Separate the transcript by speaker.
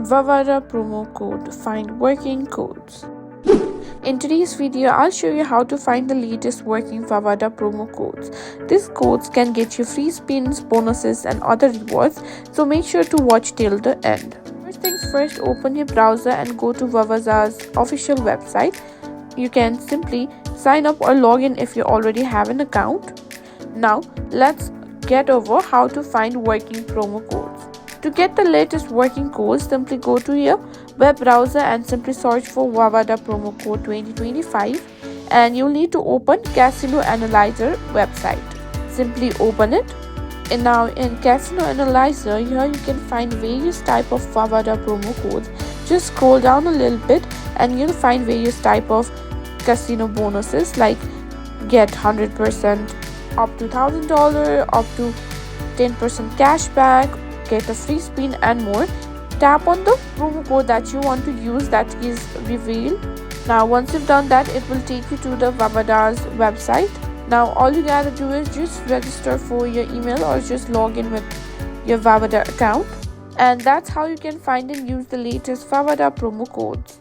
Speaker 1: Vavada promo code. Find working codes. In today's video, I'll show you how to find the latest working Vavada promo codes. These codes can get you free spins, bonuses and other rewards, so make sure to watch till the end. First things first, open your browser and go to Vavada's official website. You can simply sign up or log in if you already have an account. Now, let's get over how to find working promo codes. To get the latest working codes, simply go to your web browser and simply search for Vavada promo code 2025, and you'll need to open Casino Analyzer website. Simply open it. And now in Casino Analyzer, here you can find various type of Vavada promo codes. Just scroll down a little bit and you'll find various type of casino bonuses like get 100% up to $1,000, up to 10% cashback, get a free spin and more. Tap on the promo code that you want to use, that is revealed. Now once you've done that, it will take you to the Vavada's website. Now all you gotta do is just register for your email or just log in with your Vavada account, and that's how you can find and use the latest Vavada promo codes.